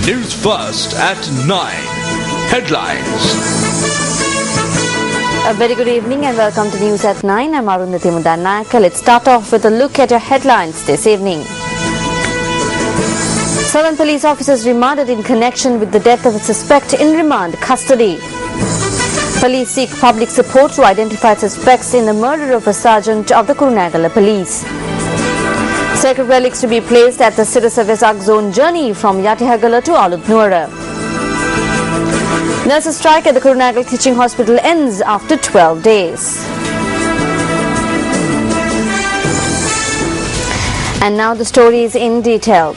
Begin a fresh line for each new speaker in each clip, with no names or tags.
Newsfirst at 9. Headlines.
A very good evening and welcome to News at 9. I'm Arundhati Mudanaka. Let's start off with a look at your headlines this evening. 7 police officers remanded in connection with the death of a suspect in remand custody. Police seek public support to identify suspects in the murder of a sergeant of the Kurunegala police. Sacred relics to be placed at the Sirasa Vesak zone journey from Yatihagala to Aludnura. Nurses strike at the Kurunegala Teaching Hospital ends after 12 days. And now the stories in detail.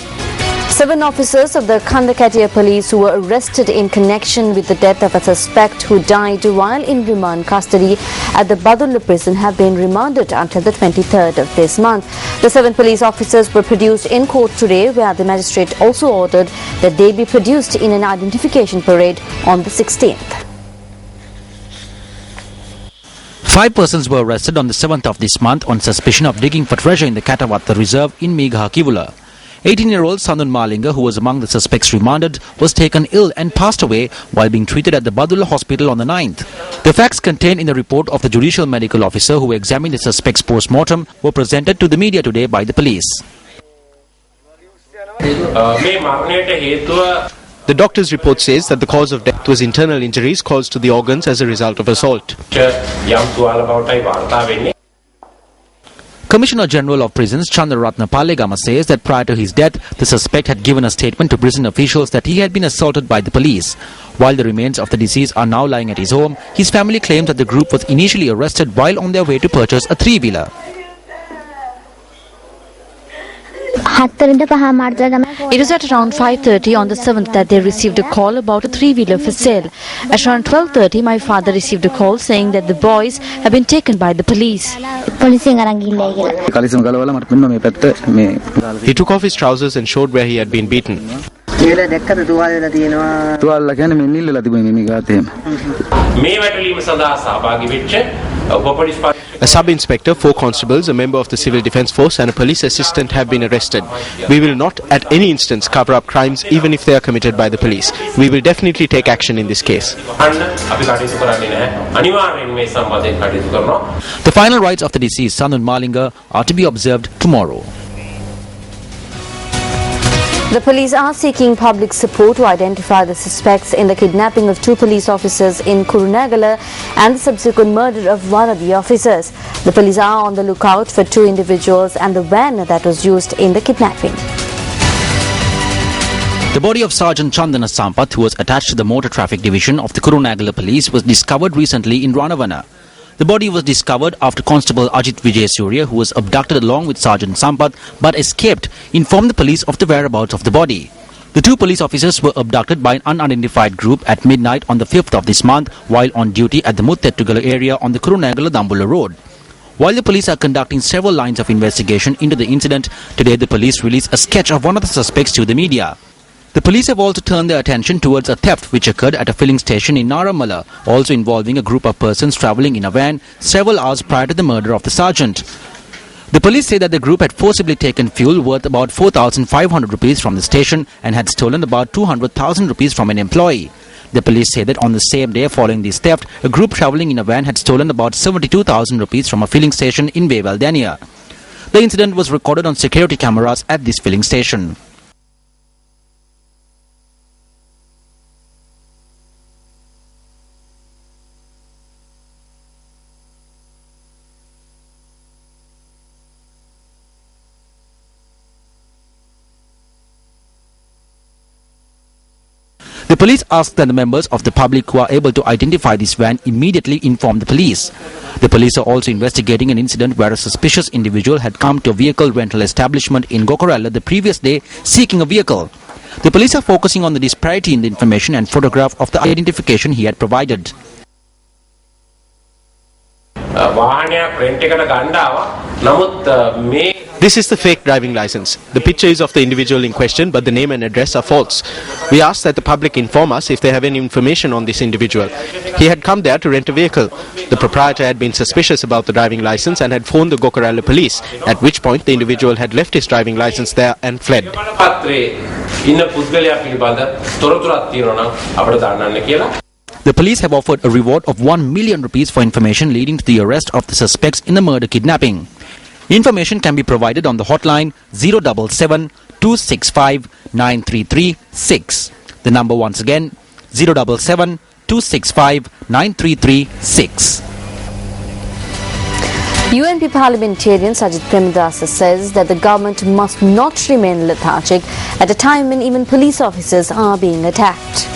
7 officers of the Kandakatia police who were arrested in connection with the death of a suspect who died while in remand custody at the Badulla prison have been remanded until the 23rd of this month. The 7 police officers were produced in court today, where the magistrate also ordered that they be produced in an identification parade on the 16th.
5 persons were arrested on the 7th of this month on suspicion of digging for treasure in the Katavatta Reserve in Megha Kivula. 18-year-old Sandun Malinga, who was among the suspects remanded, was taken ill and passed away while being treated at the Badulla hospital on the 9th. The facts contained in the report of the judicial medical officer who examined the suspects post-mortem were presented to the media today by the police.
The doctor's report says that the cause of death was internal injuries caused to the organs as a result of assault.
Commissioner General of Prisons Chandraratna Palegama says that prior to his death, the suspect had given a statement to prison officials that he had been assaulted by the police. While the remains of the deceased are now lying at his home, his family claims that the group was initially arrested while on their way to purchase a 3-wheeler.
It was at around 5:30 on the 7th that they received a call about a 3-wheeler for sale. At around 12:30, my father received a call saying that the boys have been taken by the police.
He took off his trousers and showed where he had been beaten. A sub-inspector, 4 constables, a member of the civil defence force and a police assistant have been arrested. We will not at any instance cover up crimes even if they are committed by the police. We will definitely take action in this case.
The final rites of the deceased Sandun Malinga are to be observed tomorrow.
The police are seeking public support to identify the suspects in the kidnapping of 2 police officers in Kurunegala and the subsequent murder of one of the officers. The police are on the lookout for 2 individuals and the van that was used in the kidnapping.
The body of Sergeant Chandana Sampath, who was attached to the motor traffic division of the Kurunegala police, was discovered recently in Ranavana. The body was discovered after Constable Ajit Vijay Surya, who was abducted along with Sergeant Sampath but escaped, informed the police of the whereabouts of the body. The 2 police officers were abducted by an unidentified group at midnight on the 5th of this month while on duty at the Muttetugala area on the Kurunegala-Dambulla road. While the police are conducting several lines of investigation into the incident, today the police released a sketch of one of the suspects to the media. The police have also turned their attention towards a theft which occurred at a filling station in Naramala, also involving a group of persons travelling in a van several hours prior to the murder of the sergeant. The police say that the group had forcibly taken fuel worth about 4,500 rupees from the station and had stolen about 200,000 rupees from an employee. The police say that on the same day following this theft, a group travelling in a van had stolen about 72,000 rupees from a filling station in Vevaldania. The incident was recorded on security cameras at this filling station. The police asked that the members of the public who are able to identify this van immediately inform the police. The police are also investigating an incident where a suspicious individual had come to a vehicle rental establishment in Gokorala the previous day seeking a vehicle. The police are focusing on the disparity in the information and photograph of the identification he had provided.
This is the fake driving license. The picture is of the individual in question, but the name and address are false. We ask that the public inform us if they have any information on this individual. He had come there to rent a vehicle. The proprietor had been suspicious about the driving license and had phoned the Gokarala police, at which point the individual had left his driving license there and fled.
The police have offered a reward of 1 million rupees for information leading to the arrest of the suspects in the murder kidnapping. Information can be provided on the hotline 077 265 9336. The number once again 077 265 9336.
UNP parliamentarian Sajid Premadasa says that the government must not remain lethargic at a time when even police officers are being attacked.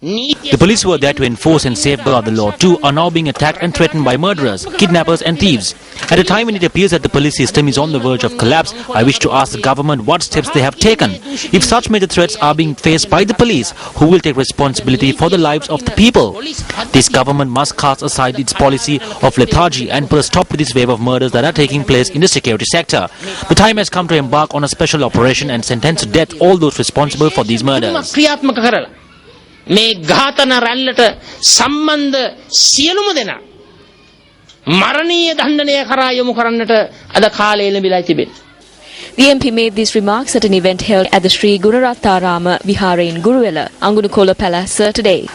The police who are there to enforce and safeguard the law too are now being attacked and threatened by murderers, kidnappers and thieves. At a time when it appears that the police system is on the verge of collapse, I wish to ask the government what steps they have taken. If such major threats are being faced by the police, who will take responsibility for the lives of the people? This government must cast aside its policy of lethargy and put a stop to this wave of murders that are taking place in the security sector. The time has come to embark on a special operation and sentence to death all those responsible for these murders.
මේ ඝාතන රැල්ලට සම්බන්ධ සියලුම දෙනා මරණීය දණ්ඩනය කරා යොමු කරන්නට අද කාලය ලැබිලා තිබෙනවා.
The MP made these remarks at an event held at the Sri Gunaratharama Vihara in Guruwela, Angunukola Palace today.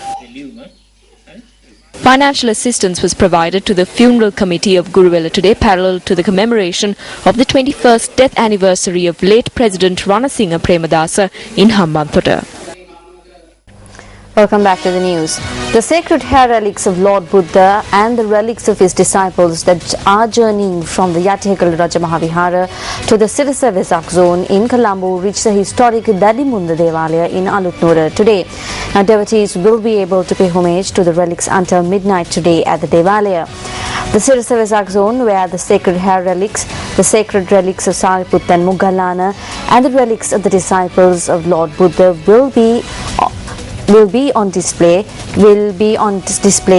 Financial assistance was provided to the funeral committee of Guruwela today, parallel to the commemoration of the 21st death anniversary of late President Ranasinghe Premadasa in Hambantota.
Welcome back to the news. The sacred hair relics of Lord Buddha and the relics of his disciples that are journeying from the Yatihakal Raja Mahavihara to the Sirasa Vesak zone in Colombo reached the historic Dadimunda Devalaya in Alutnura today. Now devotees will be able to pay homage to the relics until midnight today at the Devalaya. The Sirasa Vesak zone, where the sacred hair relics, the sacred relics of Sariputta and Mugalana and the relics of the disciples of Lord Buddha will be on display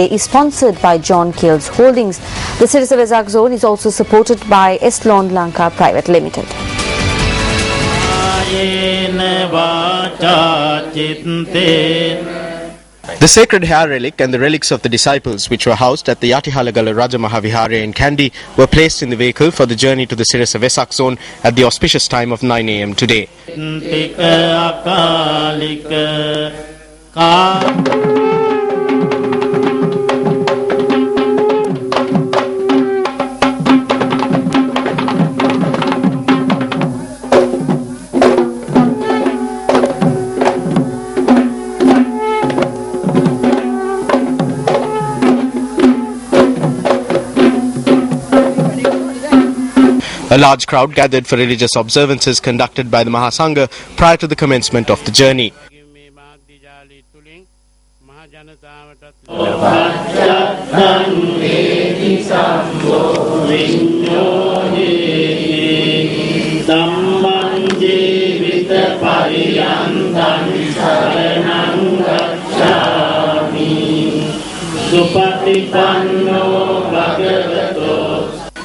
is sponsored by John Kills Holdings. The Sirasa Vesak zone is also supported by Eslon Lanka Private Limited.
The sacred hair relic and the relics of the disciples which were housed at the Yatihalagala Raja Mahavihara in Kandy were placed in the vehicle for the journey to the Sirasa Vesak zone at the auspicious time of 9 a.m. today. A large crowd gathered for religious observances conducted by the Mahasangha prior to the commencement of the journey.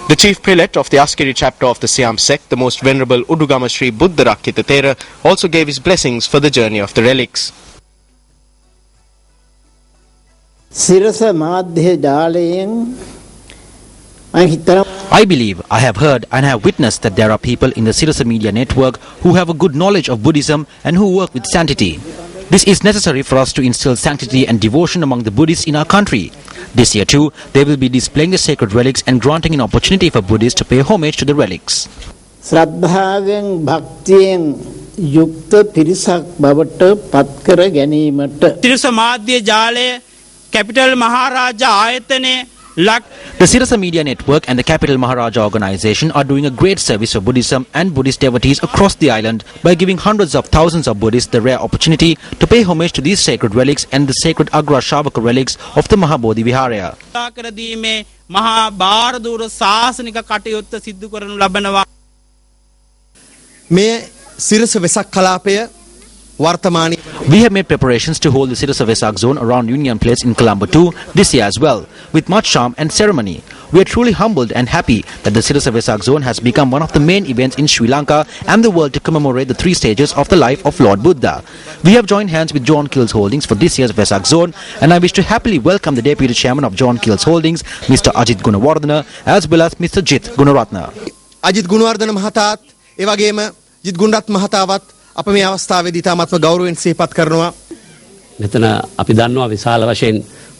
The chief prelate of the Askeri chapter of the Siam sect, the most venerable Udugama Sri Buddha Rakkita Thera, also gave his blessings for the journey of the relics.
I believe, I have heard and have witnessed that there are people in the Sirasa Media Network who have a good knowledge of Buddhism and who work with sanctity. This is necessary for us to instill sanctity and devotion among the Buddhists in our country. This year too, they will be displaying the sacred relics and granting an opportunity for Buddhists to pay homage to the relics. The Sirasa Media Network and the Capital Maharaja organization are doing a great service for Buddhism and Buddhist devotees across the island by giving hundreds of thousands of Buddhists the rare opportunity to pay homage to these sacred relics and the sacred Agra Shavaka relics of the Mahabodhi Vihara.
මේ සිරස වෙසක් කලාපය
We have made preparations to hold the Sirasa Vesak zone around Union Place in Colombo too this year as well, with much charm and ceremony. We are truly humbled and happy that the Sirasa Vesak zone has become one of the main events in Sri Lanka and the world to commemorate the 3 stages of the life of Lord Buddha. We have joined hands with John Kills Holdings for this year's Vesak zone, and I wish to happily welcome the Deputy Chairman of John Kills Holdings, Mr. Ajit Gunawardana, as well as Mr. Jit Gunaratna.
Ajit Gunawardana මහතාත් ඒ වගේම ජිත් ගුණරත්න මහතාවත් අප මේ අවස්ථාවේදී තාමත්ම ගෞරවයෙන් සිහිපත් කරනවා.
මෙතන අපි දන්නවා විශාල වශයෙන්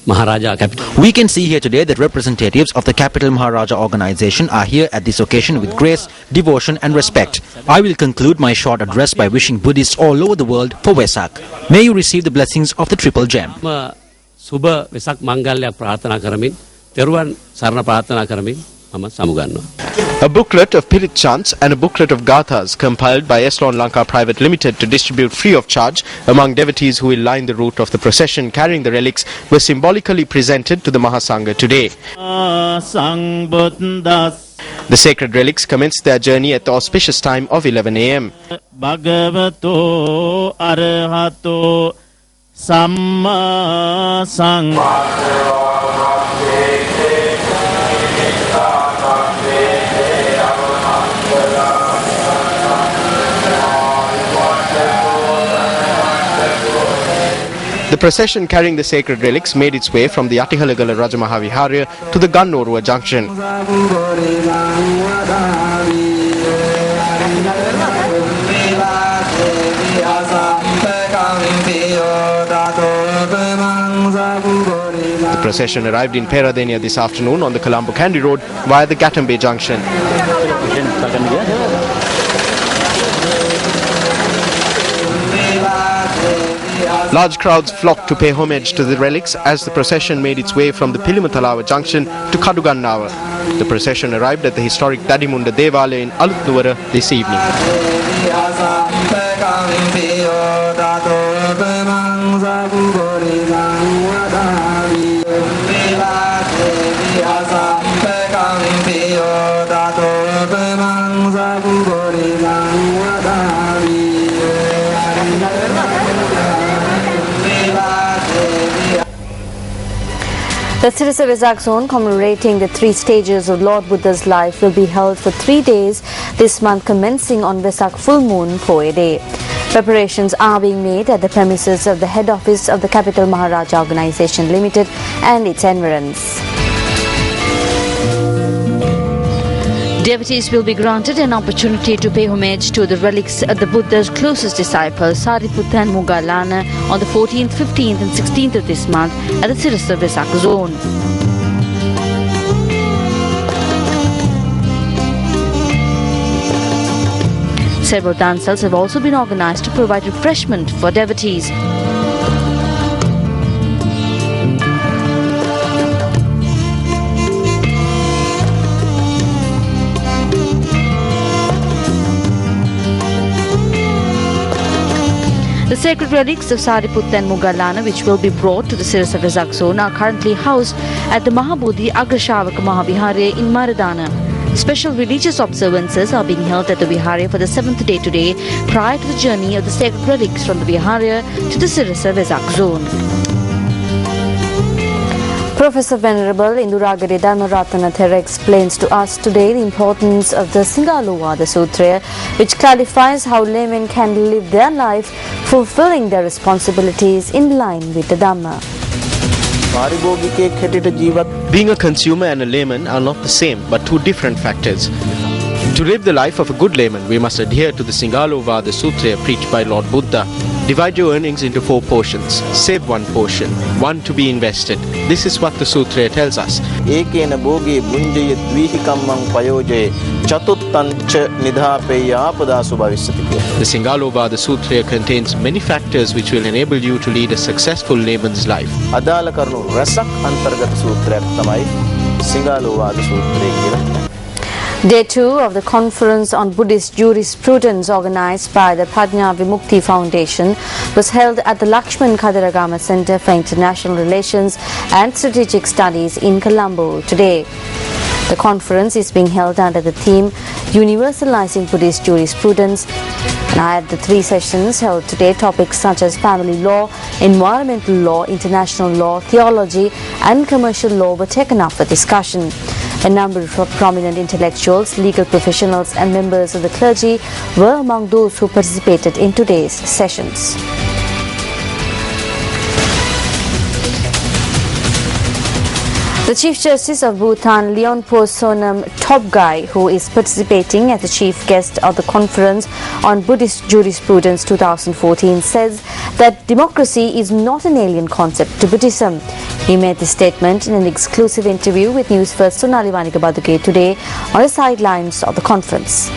Maharaja Capital.
We can see here today that representatives of the Capital Maharaja organization are here at this occasion with grace, devotion and respect. I will conclude my short address by wishing Buddhists all over the world for Vesak. May you receive the blessings of the Triple Gem.
සුබ වෙසක් මංගල්‍යයක් ප්‍රාර්ථනා කරමින් තෙරුවන් සරණ ප්‍රාර්ථනා කරමින් මම සමුගන්නවා.
A booklet of Pirit chants and a booklet of gathas compiled by Eslon Lanka Private Limited to distribute free of charge among devotees who will line the route of the procession carrying the relics were symbolically presented to the Mahasangha today. The sacred relics commenced their journey at the auspicious time of 11 a.m. The procession carrying the sacred relics made its way from the Atihalagala Rajamaha Viharya to the Gannorua junction. The procession arrived in Peradeniya this afternoon on the Colombo Kandy Road via the Gatambe junction. Large crowds flocked to pay homage to the relics as the procession made its way from the Pilimatalawa junction to Kadugannawa. The procession arrived at the historic Dadimunda Devalaya in Alutnuwara this evening.
The Sirasa Vesak zone commemorating the 3 stages of Lord Buddha's life will be held for 3 days this month, commencing on Vesak full moon Poe day. Preparations are being made at the premises of the head office of the Capital Maharaja Organization Limited and its environs.
Devotees will be granted an opportunity to pay homage to the relics of the Buddha's closest disciple, Sariputta and Moggallana, on the 14th, 15th and 16th of this month at the Sirasa Vesak zone. Several dancers have also been organized to provide refreshment for devotees. The sacred relics of Sariputta and Moggallana, which will be brought to the Sirasa Vesak zone, are currently housed at the Mahabodhi Agrashavaka Mahaviharya in Maradana. Special religious observances are being held at the Viharya for the 7th day today, prior to the journey of the sacred relics from the Viharya to the Sirasa Vesak zone.
Professor Venerable Induragiri Dharmaratana Thera explains to us today the importance of the Singalovada Sutra, which clarifies how laymen can live their life fulfilling their responsibilities in line with the Dhamma.
Being a consumer and a layman are not the same, but 2 different factors. To live the life of a good layman, we must adhere to the Singalovada Sutra preached by Lord Buddha. Divide your earnings into 4 portions. Save 1 portion, 1 to be invested. This is what the Sutra tells us. The Singalovada Sutra contains many factors which will enable you to lead a successful layman's life.
Day 2 of the conference on Buddhist jurisprudence organized by the Prajna Vimukti Foundation was held at the Lakshman Khadiragama Center for International Relations and Strategic Studies in Colombo today. The conference is being held under the theme Universalizing Buddhist Jurisprudence. And at the 3 sessions held today, topics such as family law, environmental law, international law, theology and commercial law were taken up for discussion. A number of prominent intellectuals, legal professionals and members of the clergy were among those who participated in today's sessions. The Chief Justice of Bhutan, Leonpo Sonam Topgai, who is participating as the chief guest of the Conference on Buddhist Jurisprudence 2014, says that democracy is not an alien concept to Buddhism. He made this statement in an exclusive interview with Newsfirst Sonali Vanikabaduge today on the sidelines of the conference.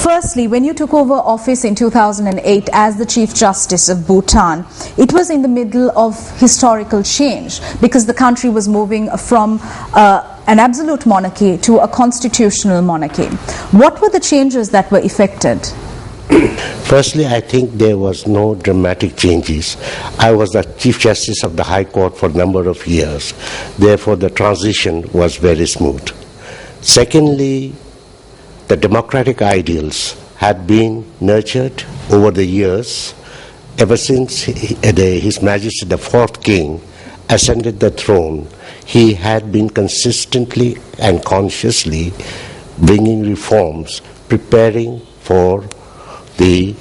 Firstly, when you took over office in 2008 as the Chief Justice of Bhutan, it was in the middle of historical change because the country was moving from an absolute monarchy to a constitutional monarchy. What were the changes that were effected?
Firstly, I think there was no dramatic changes. I was the Chief Justice of the High Court for a number of years. Therefore, the transition was very smooth. Secondly, the democratic ideals had been nurtured over the years ever since His Majesty the Fourth King ascended the throne. He had been consistently and consciously bringing reforms, preparing for the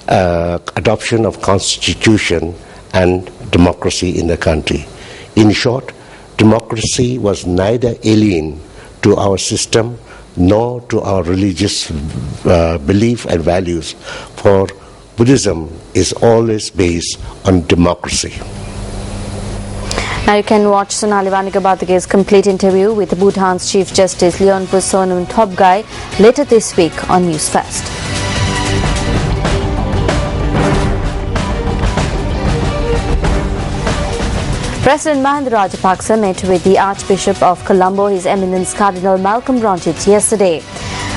adoption of constitution and democracy in the country. In short, democracy was neither alien to our system nor to our religious belief and values, for Buddhism is always based on democracy.
Now you can watch Sonali Vanikabaduge's complete interview with Bhutan's Chief Justice Leonpo Sonam Topgai later this week on Newsfirst. President Mahinda Rajapaksa met with the Archbishop of Colombo, His Eminence Cardinal Malcolm Ronchit, yesterday.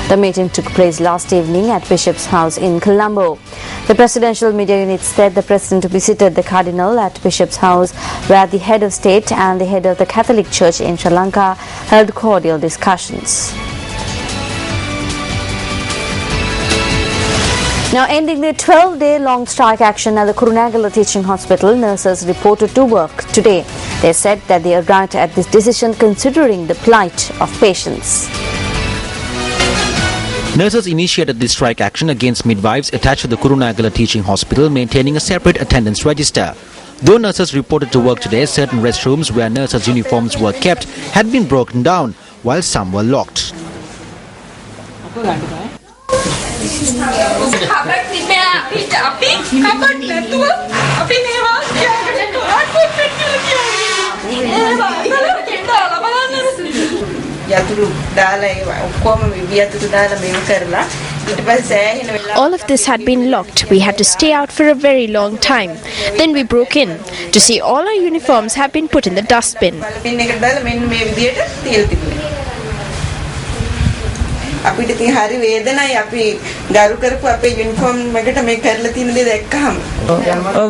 The meeting took place last evening at Bishop's house in Colombo. The presidential media unit said the president visited the Cardinal at Bishop's house, where the head of state and the head of the Catholic Church in Sri Lanka held cordial discussions. Now, ending the 12-day-long strike action at the Kurunegala Teaching Hospital, nurses reported to work today. They said that they arrived at this decision considering the plight of patients.
Nurses initiated this strike action against midwives attached to the Kurunegala Teaching Hospital, maintaining a separate attendance register. Though nurses reported to work today, certain restrooms where nurses' uniforms were kept had been broken down, while some were locked.
All of this had been locked. We had to stay out for a very long time. Then we broke in. To see all our uniforms have been put in the dustbin.
අපිට ඉතින් හරි වේදනයි අපි ගරු කරපු අපේ uniform එකට මේ කරලා තියෙන දේ දැක්කහම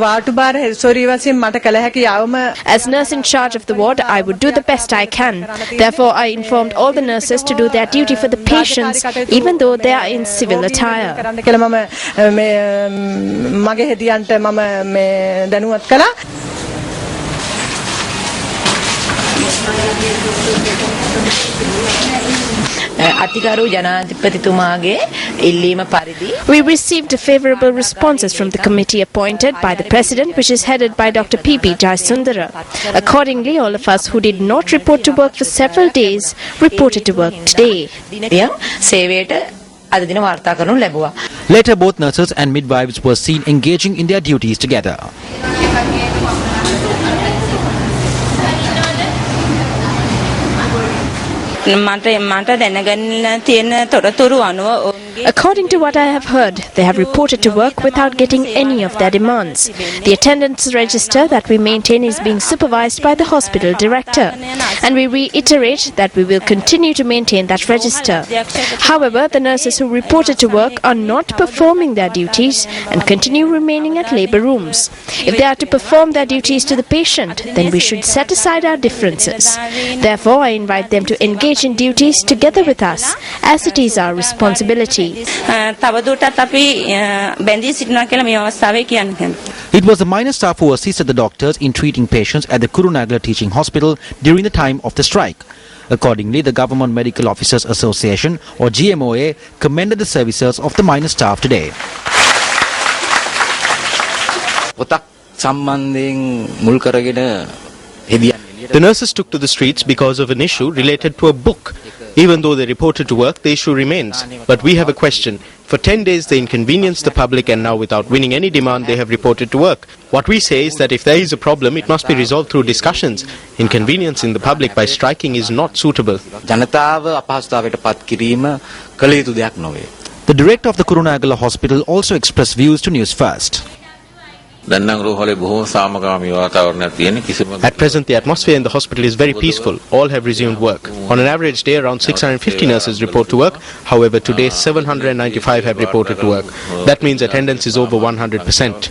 වාටු බාර සෝරි වශයෙන් මට කළ හැකි යවම
As nurse in charge of the ward, I would do the best I can. Therefore, I informed all the nurses to do their duty for the patients, even though they are in civil attire.
කරන්න කියලා මම මේ මගේ හෙදියන්ට මම මේ දැනුවත් කළා.
We received favorable responses from the committee appointed by the President, which is headed by Dr. P.P. Jayasundara. Accordingly, all of us who did not report to work for several days reported to work today.
Later, both nurses and midwives were seen engaging in their duties together.
මට දැනගන්න තියෙන තොරතුරු අනුව
According to what I have heard, they have reported to work without getting any of their demands. The attendance register that we maintain is being supervised by the hospital director, and we reiterate that we will continue to maintain that register. However, the nurses who reported to work are not performing their duties and continue remaining at labour rooms. If they are to perform their duties to the patient, then we should set aside our differences. Therefore, I invite them to engage in duties together with us, as it is our responsibility.
It was the minor staff who assisted the doctors in treating patients at the Kurunagala Teaching Hospital during the time of the strike. Accordingly, the Government Medical Officers Association, or GMOA, commended the services of the minor staff today.
The nurses took to the streets because of an issue related to a book. Even though they reported to work, the issue remains. But we have a question. For 10 days they inconvenienced the public, and now without winning any demand they have reported to work. What we say is that if there is a problem, it must be resolved through discussions. Inconveniencing the public by striking is not suitable.
The director of the Kurunagala Hospital also expressed views to Newsfirst.
At present, the atmosphere in the hospital is very peaceful. All have resumed work. On an average day, around 650 nurses report to work. However, today 795 have reported to work. That means attendance is over 100%.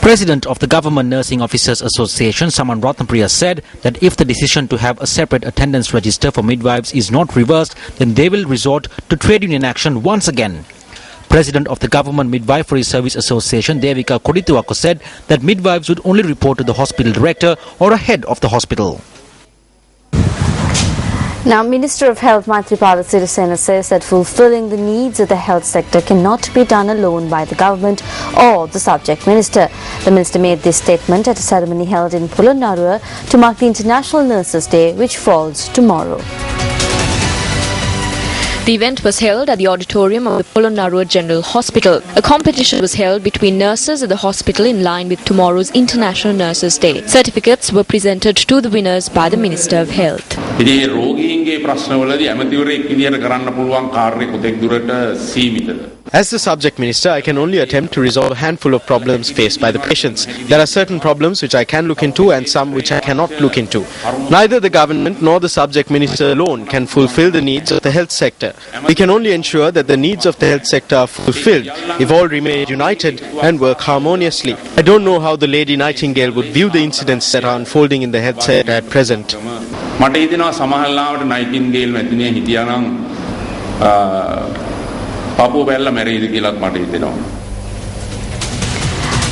President of the Government Nursing Officers Association, Saman Ratnapriya, said that if the decision to have a separate attendance register for midwives is not reversed, then they will resort to trade union action once again. President of the Government Midwifery Service Association, Devika Kodituwako, said that midwives would only report to the hospital director or a head of the hospital.
Now, Minister of Health Maithripala Sirisena says that fulfilling the needs of the health sector cannot be done alone by the government or the subject minister. The minister made this statement at a ceremony held in Polonnaruwa to mark the International Nurses Day, which falls tomorrow.
The event was held at the auditorium of the Polonnaruwa General Hospital. A competition was held between nurses at the hospital in line with tomorrow's International Nurses Day. Certificates were presented to the winners by the Minister of Health.
As the subject minister, I can only attempt to resolve a handful of problems faced by the patients. There are certain problems which I can look into and some which I cannot look into. Neither the government nor the subject minister alone can fulfill the needs of the health sector. We can only ensure that the needs of the health sector are fulfilled if all remain united and work harmoniously. I don't know how the Lady Nightingale would view the incidents that are unfolding in the health sector at present.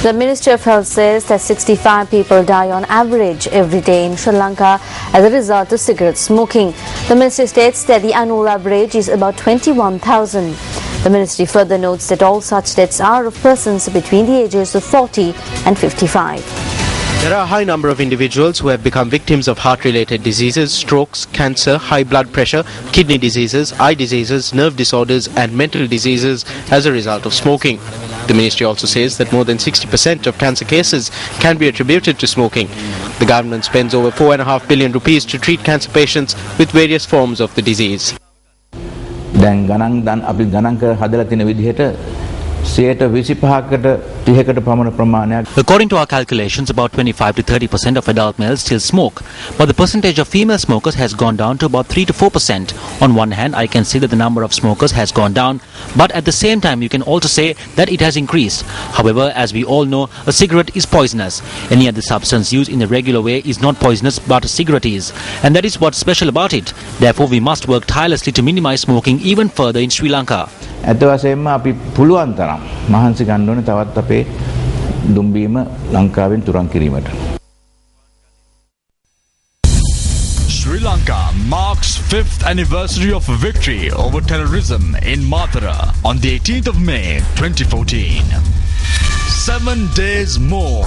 The Ministry of Health says that 65 people die on average every day in Sri Lanka as a result of cigarette smoking. The ministry states that the annual average is about 21,000. The ministry further notes that all such deaths are of persons between the ages of 40 and 55.
There are a high number of individuals who have become victims of heart-related diseases, strokes, cancer, high blood pressure, kidney diseases, eye diseases, nerve disorders and mental diseases as a result of smoking. The ministry also says that more than 60% of cancer cases can be attributed to smoking. The government spends over 4.5 billion rupees to treat cancer patients with various forms of the disease.
According to our calculations, about 25 to 30% of adult males still smoke, but the percentage of female smokers has gone down to about 3 to 4%. On one hand, I can see that the number of smokers has gone down, but at the same time, you can also say that it has increased. However, as we all know, a cigarette is poisonous. Any other substance used in a regular way is not poisonous, but a cigarette is. And that is what's special about it. Therefore, we must work tirelessly to minimize smoking even further in Sri Lanka.
ඇත්ත වශයෙන්ම අපි පුළුවන් තරම් මහන්සි ගන්න ඕනේ තවත් අපේ දුම්බීම ලංකාවෙන් තුරන් කිරීමට.
Sri Lanka marks 5th anniversary of victory over terrorism in Mathura on the 18th of May 2014. 7 days more.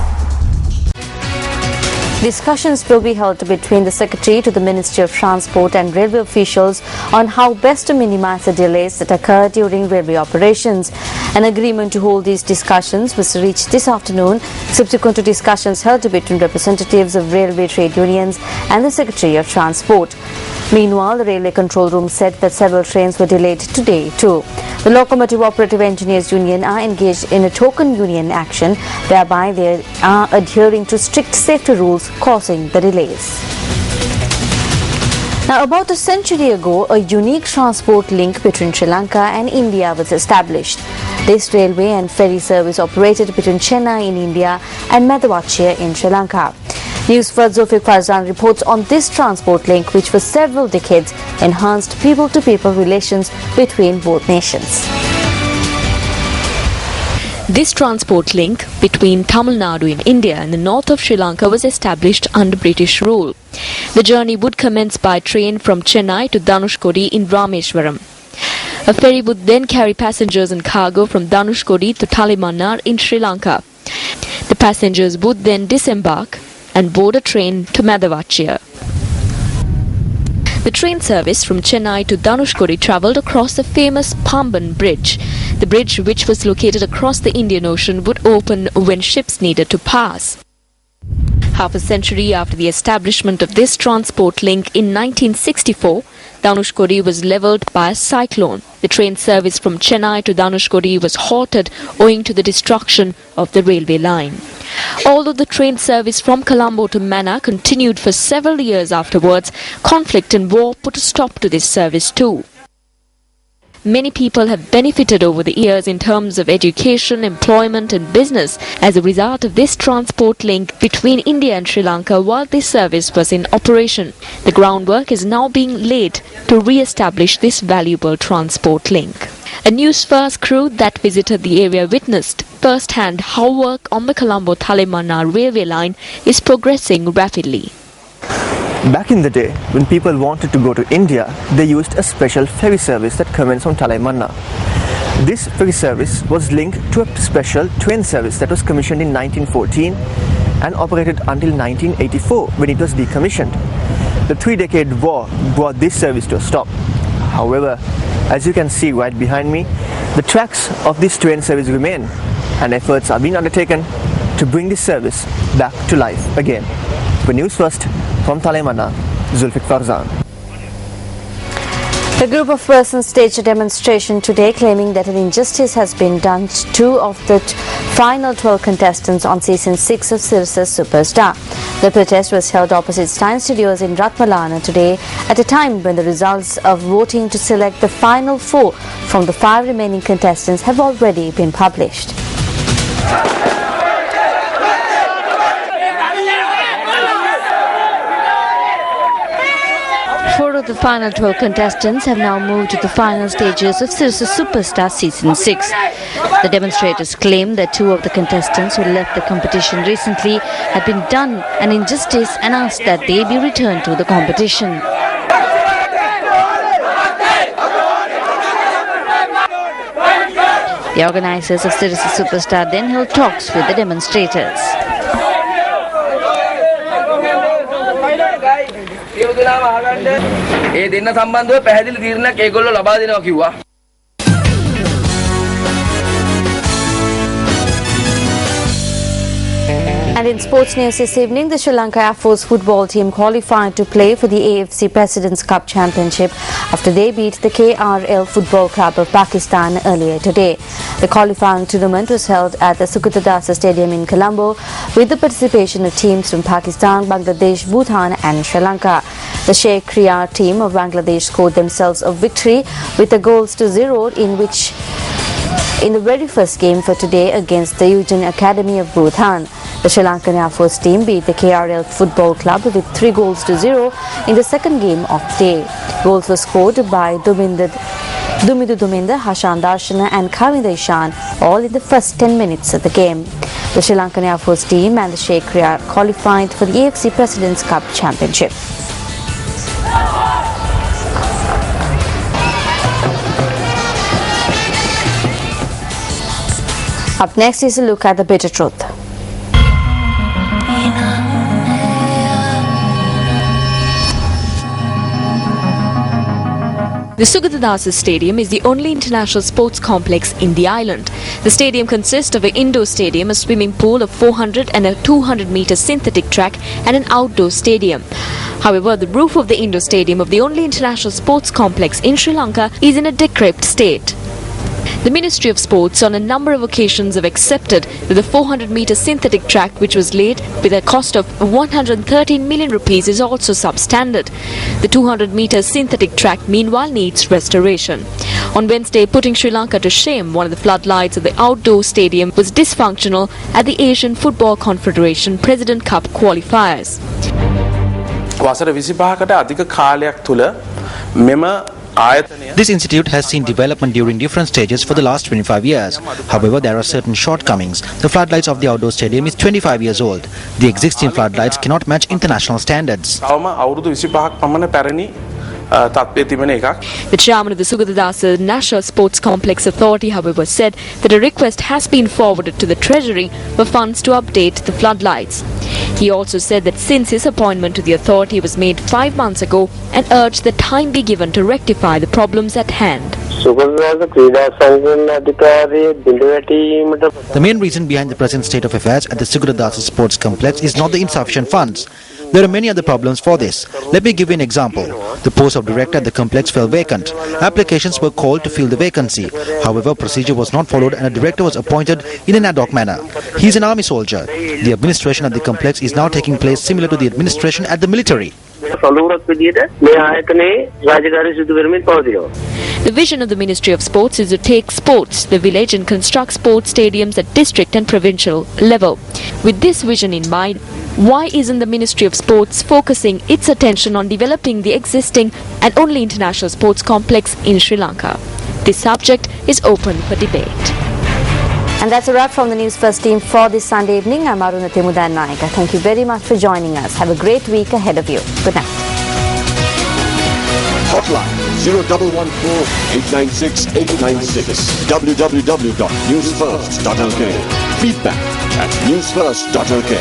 Discussions will be held between the Secretary to the Ministry of Transport and railway officials on how best to minimize the delays that occur during railway operations. An agreement to hold these discussions was reached this afternoon, subsequent to discussions held between representatives of railway trade unions and the Secretary of Transport. Meanwhile, the railway control room said that several trains were delayed today too. The Locomotive Operative Engineers Union are engaged in a token union action whereby they are adhering to strict safety rules causing the delays. Now, about a century ago, a unique transport link between Sri Lanka and India was established. This railway and ferry service operated between Chennai in India and Medavachiya in Sri Lanka. Newsfirst Zulfikar Farzan reports on this transport link, which for several decades enhanced people-to-people relations between both nations.
This transport link between Tamil Nadu in India and the north of Sri Lanka was established under British rule. The journey would commence by train from Chennai to Dhanushkodi in Rameswaram. A ferry would then carry passengers and cargo from Dhanushkodi to Talimannar in Sri Lanka. The passengers would then disembark and board a train to Medavachiya. The train service from Chennai to Dhanushkodi travelled across the famous Pamban Bridge. The bridge, which was located across the Indian Ocean, would open when ships needed to pass. Half a century after the establishment of this transport link in 1964, Dhanushkodi was levelled by a cyclone. The train service from Chennai to Dhanushkodi was halted owing to the destruction of the railway line. Although the train service from Colombo to Mannar continued for several years afterwards, conflict and war put a stop to this service too. Many people have benefited over the years in terms of education, employment and business as a result of this transport link between India and Sri Lanka while this service was in operation. The groundwork is now being laid to re-establish this valuable transport link. A Newsfirst crew that visited the area witnessed firsthand how work on the Colombo-Talimannar railway line is progressing rapidly.
Back in the day, when people wanted to go to India, they used a special ferry service that commenced from Talimannar. This ferry service was linked to a special train service that was commissioned in 1914 and operated until 1984 when it was decommissioned. The 3-decade war brought this service to a stop. However, as you can see right behind me, the tracks of this train service remain and efforts are being undertaken to bring this service back to life again. For Newsfirst, from Talimannar, Zulfikar Farzan.
A group of persons staged a demonstration today claiming that an injustice has been done to 2 of the final 12 contestants on season 6 of Newsfirst Superstar. The protest was held opposite Stein Studios in Ratmalana today at a time when the results of voting to select the final 4 from the 5 remaining contestants have already been published. 4 of the final 12 contestants have now moved to the final stages of Newsfirst Superstar Season 6. The demonstrators claim that 2 of the contestants who left the competition recently had been done an injustice and asked that they be returned to the competition. The organizers of Newsfirst Superstar then held talks with the demonstrators.
ඒ දෙන්න සම්බන්ධව පැහැදිලි තීරණයක් ඒගොල්ලෝ ලබා දෙනවා කිව්වා.
And in sports news this evening, the Sri Lanka Air Force football team qualified to play for the AFC President's Cup Championship after they beat the KRL Football Club of Pakistan earlier today. The qualifying tournament was held at the Sukutadasa Stadium in Colombo with the participation of teams from Pakistan, Bangladesh, Bhutan and Sri Lanka. The Sheikh Riyad team of Bangladesh scored themselves a victory with a goals to 0 in the very first game for today against the Eugene Academy of Bhutan. The Sri Lankan Air Force team beat the KRL Football Club with 3 goals to 0 in the second game of the day. Goals were scored by Dumidu Duminder, Hashan Darshana and Kavinda Ishan, all in the first 10 minutes of the game. The Sri Lankan Air Force team and the Sheikh Riyad qualified for the AFC President's Cup Championship. Up next is a look at the bitter truth.
The Sukutadasa Stadium is the only international sports complex in the island. The stadium consists of an indoor stadium, a swimming pool, a 400 and a 200 meter synthetic track and an outdoor stadium. However, the roof of the indoor stadium of the only international sports complex in Sri Lanka is in a decrepit state. The Ministry of Sports on a number of occasions have accepted that the 400-metre synthetic track, which was laid with a cost of 113 million rupees, is also substandard. The 200-metre synthetic track meanwhile needs restoration. On Wednesday, putting Sri Lanka to shame, one of the floodlights of the outdoor stadium was dysfunctional at the Asian Football Confederation President Cup qualifiers.
වසර 25කට අධික කාලයක් තුල මෙම
This institute has seen development during different stages for the last 25 years. However, there are certain shortcomings. The floodlights of the outdoor stadium is 25 years old. The existing floodlights cannot match international standards.
The chairman of the Sugadadasa National Sports Complex Authority, however, said that a request has been forwarded to the Treasury for funds to update the floodlights. He also said that since his appointment to the authority was made 5 months ago, and urged that time be given to rectify the problems at hand.
The main reason behind the present state of affairs at the Sugadadasa Sports Complex is not the insufficient funds. There are many other problems for this. Let me give you an example. The post of director at the complex fell vacant. Applications were called to fill the vacancy. However, procedure was not followed and a director was appointed in an ad hoc manner. He is an army soldier. The administration at the complex is now taking place similar to the administration at the military.
The vision of the Ministry of Sports is to take sports to the village and construct sports stadiums at district and provincial level. With this vision in mind, why isn't the Ministry of Sports focusing its attention on developing the existing and only international sports complex in Sri Lanka? This subject is open for debate.
And that's a wrap from the Newsfirst team for this Sunday evening. I'm Arunati Mudannaika. Thank you very much for joining us. Have a great week ahead of you. Good night.
Hotline 0114-896-896. www.newsfirst.lk. Feedback at newsfirst.lk.